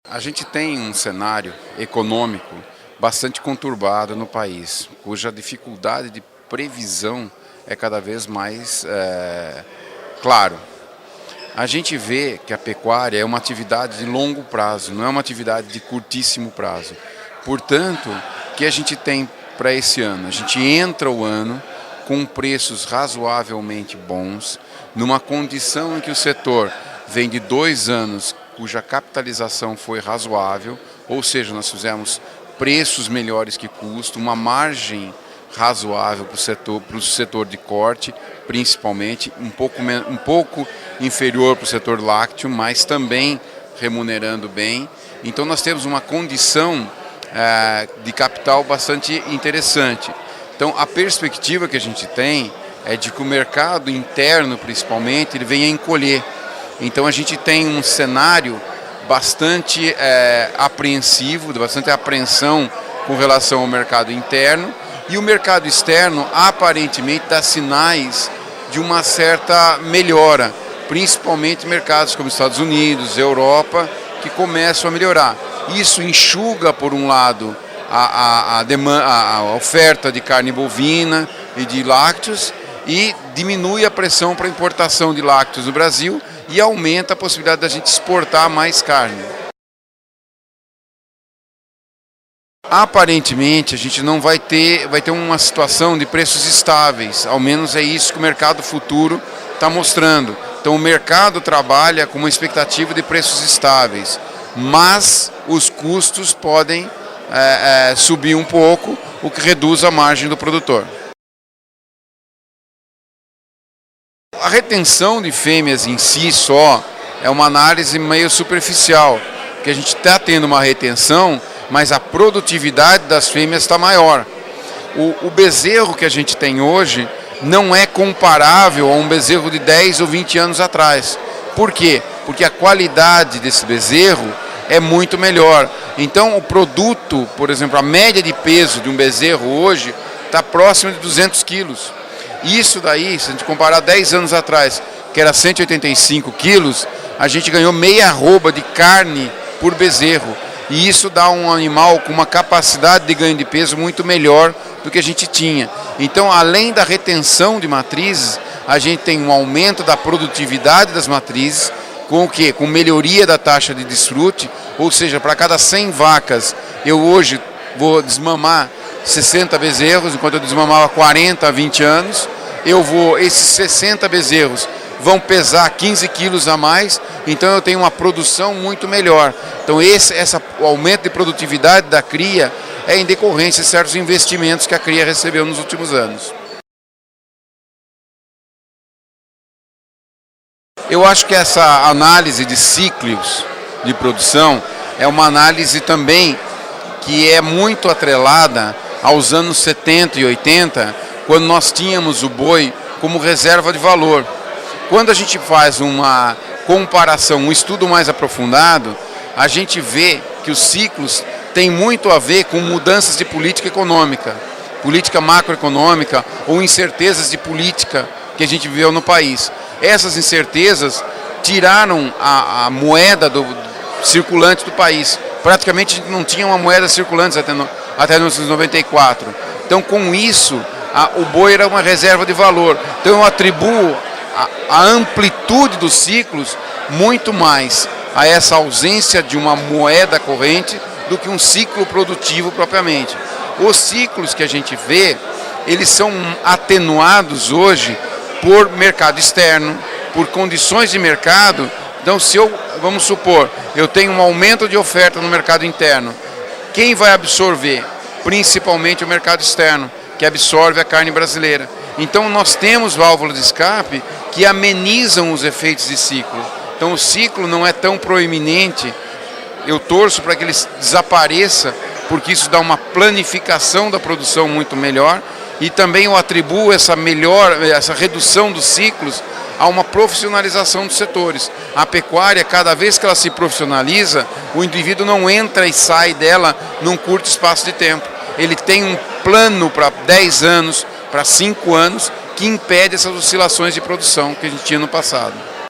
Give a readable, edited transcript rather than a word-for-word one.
A gente tem um cenário econômico bastante conturbado no país, cuja dificuldade de previsão é cada vez mais claro. A gente vê que a pecuária é uma atividade de longo prazo, não é uma atividade de curtíssimo prazo. Portanto, o que a gente tem para esse ano? A gente entra o ano com preços razoavelmente bons, numa condição em que o setor vem de 2 anos cuja capitalização foi razoável, ou seja, nós fizemos preços melhores que custo, uma margem razoável para o setor de corte, principalmente, um pouco inferior para o setor lácteo, mas também remunerando bem. Então nós temos uma condição de capital bastante interessante. Então a perspectiva que a gente tem é de que o mercado interno, principalmente, ele venha a encolher. Então a gente tem um cenário bastante apreensivo, bastante apreensão com relação ao mercado interno, e o mercado externo aparentemente dá sinais de uma certa melhora, principalmente mercados como Estados Unidos, Europa, que começam a melhorar. Isso enxuga, por um lado, a oferta de carne bovina e de lácteos e diminui a pressão para a importação de lácteos no Brasil e aumenta a possibilidade da gente exportar mais carne. Aparentemente, a gente não vai ter uma situação de preços estáveis, ao menos é isso que o mercado futuro está mostrando. Então o mercado trabalha com uma expectativa de preços estáveis, mas os custos podem subir um pouco, o que reduz a margem do produtor. A retenção de fêmeas em si só é uma análise meio superficial, porque a gente está tendo uma retenção, mas a produtividade das fêmeas está maior. O bezerro que a gente tem hoje não é comparável a um bezerro de 10 ou 20 anos atrás. Por quê? Porque a qualidade desse bezerro é muito melhor. Então o produto, por exemplo, a média de peso de um bezerro hoje está próximo de 200 quilos. Isso daí, se a gente comparar 10 anos atrás, que era 185 quilos, a gente ganhou meia arroba de carne por bezerro. E isso dá um animal com uma capacidade de ganho de peso muito melhor do que a gente tinha. Então, além da retenção de matrizes, a gente tem um aumento da produtividade das matrizes, com o quê? Com melhoria da taxa de desfrute, ou seja, para cada 100 vacas, eu hoje vou desmamar 60 bezerros, enquanto eu desmamava 40 há 20 anos, esses 60 bezerros vão pesar 15 quilos a mais, então eu tenho uma produção muito melhor. Então o aumento de produtividade da cria é em decorrência de certos investimentos que a cria recebeu nos últimos anos. Eu acho que essa análise de ciclos de produção é uma análise também que é muito atrelada aos anos 70 e 80, quando nós tínhamos o boi como reserva de valor. Quando a gente faz uma comparação, um estudo mais aprofundado, a gente vê que os ciclos têm muito a ver com mudanças de política econômica, política macroeconômica ou incertezas de política que a gente viveu no país. Essas incertezas tiraram a moeda circulante do país. Praticamente a gente não tinha uma moeda circulante até 1994. Então, com isso, o boi era uma reserva de valor. Então, eu atribuo a amplitude dos ciclos muito mais a essa ausência de uma moeda corrente do que um ciclo produtivo propriamente. Os ciclos que a gente vê, eles são atenuados hoje por mercado externo, por condições de mercado. Então, vamos supor, eu tenho um aumento de oferta no mercado interno, quem vai absorver? Principalmente o mercado externo, que absorve a carne brasileira. Então nós temos válvulas de escape que amenizam os efeitos de ciclo. Então o ciclo não é tão proeminente, eu torço para que ele desapareça, porque isso dá uma planificação da produção muito melhor, e também eu atribuo essa redução dos ciclos a uma profissionalização dos setores. A pecuária, cada vez que ela se profissionaliza, o indivíduo não entra e sai dela num curto espaço de tempo. Ele tem um plano para 10 anos, para 5 anos, que impede essas oscilações de produção que a gente tinha no passado.